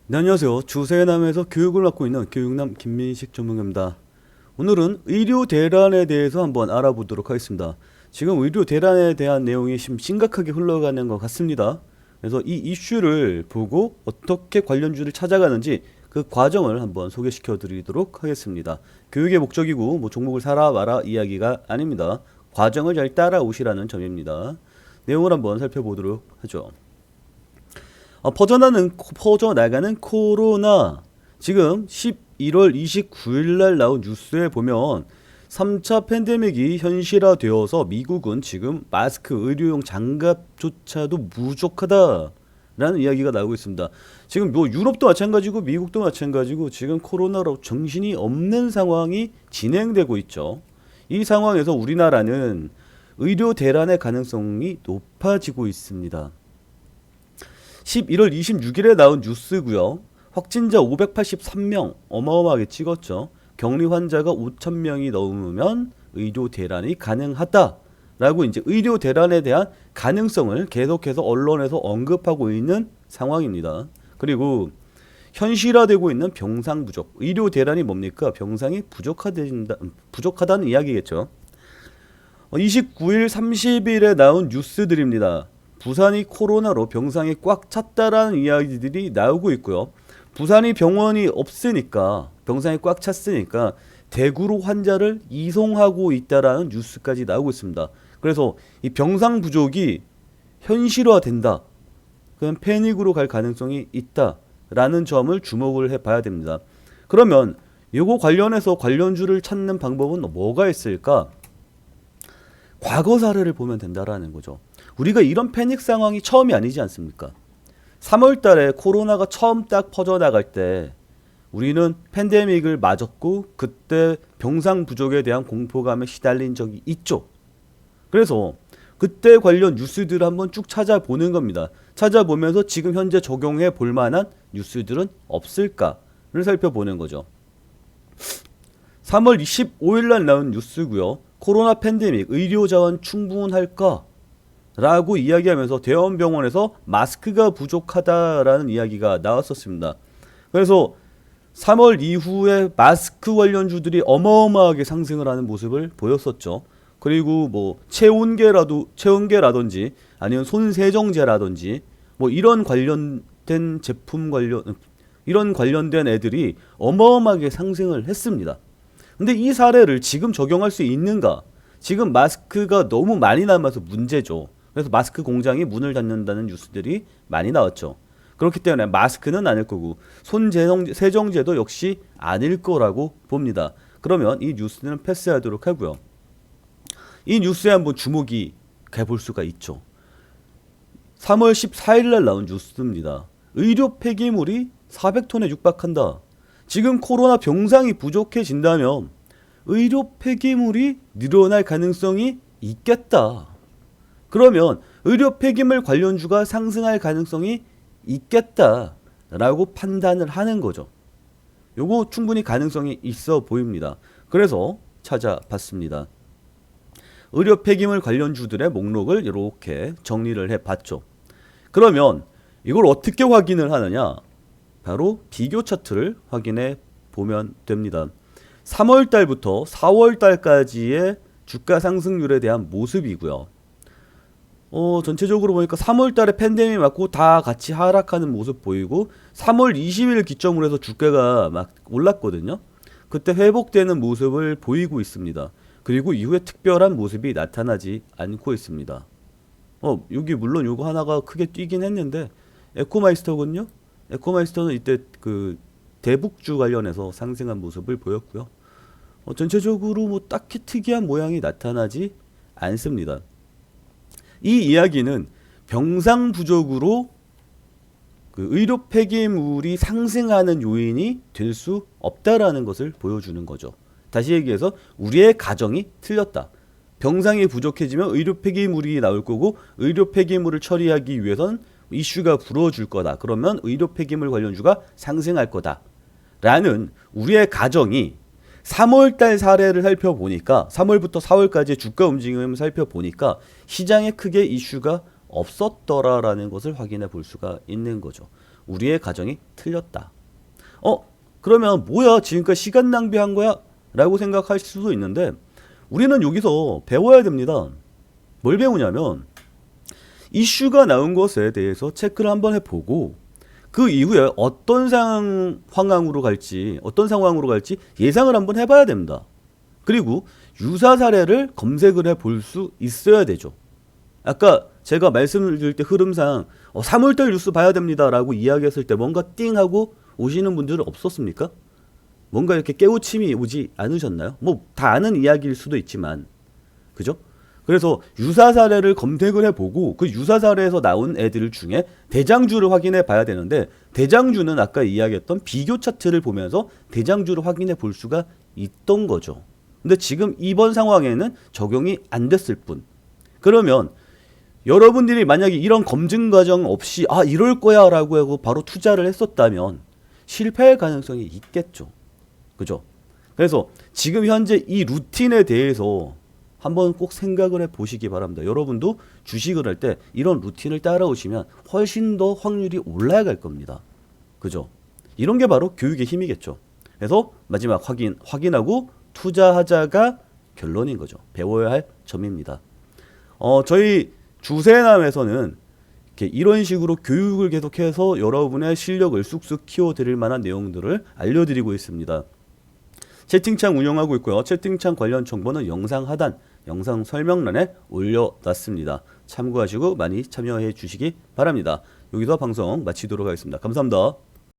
네, 안녕하세요. 주세남에서 교육을 맡고 있는 교육남 김민식 전문가입니다. 오늘은 의료 대란에 대해서 한번 알아보도록 하겠습니다. 지금 의료 대란에 대한 내용이 좀 심각하게 흘러가는 것 같습니다. 그래서 이 이슈를 보고 어떻게 관련주를 찾아가는지 그 과정을 한번 소개시켜 드리도록 하겠습니다. 교육의 목적이고 뭐 종목을 사라 마라 이야기가 아닙니다. 과정을 잘 따라오시라는 점입니다. 내용을 한번 살펴보도록 하죠. 퍼져나가는 코로나. 지금 11월 29일 날 나온 뉴스에 보면 3차 팬데믹이 현실화되어서 미국은 지금 마스크, 의료용 장갑조차도 부족하다라는 이야기가 나오고 있습니다. 지금 뭐 유럽도 마찬가지고 미국도 마찬가지고 지금 코로나로 정신이 없는 상황이 진행되고 있죠. 이 상황에서 우리나라는 의료 대란의 가능성이 높아지고 있습니다. 11월 26일에 나온 뉴스고요. 확진자 583명 어마어마하게 찍었죠. 격리 환자가 5,000명이 넘으면 의료 대란이 가능하다라고 이제 의료 대란에 대한 가능성을 계속해서 언론에서 언급하고 있는 상황입니다. 그리고 현실화되고 있는 병상 부족. 의료 대란이 뭡니까? 병상이 부족하다는 이야기겠죠. 29일, 30일에 나온 뉴스들입니다. 부산이 코로나로 병상이 꽉 찼다라는 이야기들이 나오고 있고요. 부산이 병원이 없으니까 병상이 꽉 찼으니까 대구로 환자를 이송하고 있다라는 뉴스까지 나오고 있습니다. 그래서 이 병상 부족이 현실화된다. 그럼 패닉으로 갈 가능성이 있다라는 점을 주목을 해봐야 됩니다. 그러면 이거 관련해서 관련주를 찾는 방법은 뭐가 있을까? 과거 사례를 보면 된다라는 거죠. 우리가 이런 패닉 상황이 처음이 아니지 않습니까? 3월 달에 코로나가 처음 딱 퍼져나갈 때 우리는 팬데믹을 맞았고 그때 병상 부족에 대한 공포감에 시달린 적이 있죠. 그래서 그때 관련 뉴스들을 한번 쭉 찾아보는 겁니다. 찾아보면서 지금 현재 적용해 볼 만한 뉴스들은 없을까를 살펴보는 거죠. 3월 25일 날 나온 뉴스고요. 코로나 팬데믹 의료 자원 충분할까? 라고 이야기하면서 대형 병원에서 마스크가 부족하다라는 이야기가 나왔었습니다. 그래서 3월 이후에 마스크 관련주들이 어마어마하게 상승을 하는 모습을 보였었죠. 그리고 뭐 체온계라든지 아니면 손세정제라든지 뭐 이런 관련된 이런 관련된 애들이 어마어마하게 상승을 했습니다. 근데 이 사례를 지금 적용할 수 있는가? 지금 마스크가 너무 많이 남아서 문제죠. 그래서 마스크 공장이 문을 닫는다는 뉴스들이 많이 나왔죠. 그렇기 때문에 마스크는 아닐 거고 손세정제도 역시 아닐 거라고 봅니다. 그러면 이 뉴스는 패스하도록 하고요. 이 뉴스에 한번 주목이 가볼 수가 있죠. 3월 14일 날 나온 뉴스입니다. 의료 폐기물이 400톤에 육박한다. 지금 코로나 병상이 부족해진다면 의료 폐기물이 늘어날 가능성이 있겠다. 그러면 의료 폐기물 관련주가 상승할 가능성이 있겠다라고 판단을 하는 거죠. 요거 충분히 가능성이 있어 보입니다. 그래서 찾아봤습니다. 의료 폐기물 관련주들의 목록을 이렇게 정리를 해봤죠. 그러면 이걸 어떻게 확인을 하느냐? 바로 비교 차트를 확인해 보면 됩니다. 3월 달부터 4월 달까지의 주가 상승률에 대한 모습이고요. 전체적으로 보니까 3월 달에 팬데믹 맞고 다 같이 하락하는 모습 보이고 3월 20일 기점으로 해서 주가가 막 올랐거든요. 그때 회복되는 모습을 보이고 있습니다. 그리고 이후에 특별한 모습이 나타나지 않고 있습니다. 여기 물론 요거 하나가 크게 뛰긴 했는데 에코마이스터군요. 에코마이스터는 이때 그 대북주 관련해서 상승한 모습을 보였고요. 전체적으로 뭐 딱히 특이한 모양이 나타나지 않습니다. 이 이야기는 병상 부족으로 그 의료 폐기물이 상승하는 요인이 될 수 없다라는 것을 보여주는 거죠. 다시 얘기해서 우리의 가정이 틀렸다. 병상이 부족해지면 의료 폐기물이 나올 거고 의료 폐기물을 처리하기 위해선 이슈가 불어줄 거다. 그러면 의료 폐기물 관련주가 상승할 거다. 라는 우리의 가정이 3월달 사례를 살펴보니까 3월부터 4월까지의 주가 움직임을 살펴보니까 시장에 크게 이슈가 없었더라라는 것을 확인해 볼 수가 있는 거죠. 우리의 가정이 틀렸다. 그러면 뭐야 지금까지 시간 낭비한 거야? 라고 생각할 수도 있는데 우리는 여기서 배워야 됩니다. 뭘 배우냐면 이슈가 나온 것에 대해서 체크를 한번 해보고 그 이후에 어떤 상황으로 갈지 예상을 한번 해봐야 됩니다. 그리고 유사 사례를 검색을 해볼 수 있어야 되죠. 아까 제가 말씀을 드릴 때 흐름상 3월달 뉴스 봐야 됩니다 라고 이야기했을 때 뭔가 띵 하고 오시는 분들은 없었습니까? 뭔가 이렇게 깨우침이 오지 않으셨나요? 뭐 다 아는 이야기일 수도 있지만 그죠? 그래서 유사 사례를 검색을 해보고 그 유사 사례에서 나온 애들 중에 대장주를 확인해 봐야 되는데 대장주는 아까 이야기했던 비교 차트를 보면서 대장주를 확인해 볼 수가 있던 거죠. 근데 지금 이번 상황에는 적용이 안 됐을 뿐. 그러면 여러분들이 만약에 이런 검증 과정 없이 이럴 거야 라고 하고 바로 투자를 했었다면 실패할 가능성이 있겠죠. 그죠? 그래서 지금 현재 이 루틴에 대해서 한번 꼭 생각을 해 보시기 바랍니다. 여러분도 주식을 할 때 이런 루틴을 따라오시면 훨씬 더 확률이 올라갈 겁니다. 그죠? 이런 게 바로 교육의 힘이겠죠. 그래서 마지막 확인하고 투자하자가 결론인 거죠. 배워야 할 점입니다. 저희 주세남에서는 이런 식으로 교육을 계속해서 여러분의 실력을 쑥쑥 키워드릴 만한 내용들을 알려드리고 있습니다. 채팅창 운영하고 있고요. 채팅창 관련 정보는 영상 하단, 영상 설명란에 올려놨습니다. 참고하시고 많이 참여해 주시기 바랍니다. 여기서 방송 마치도록 하겠습니다. 감사합니다.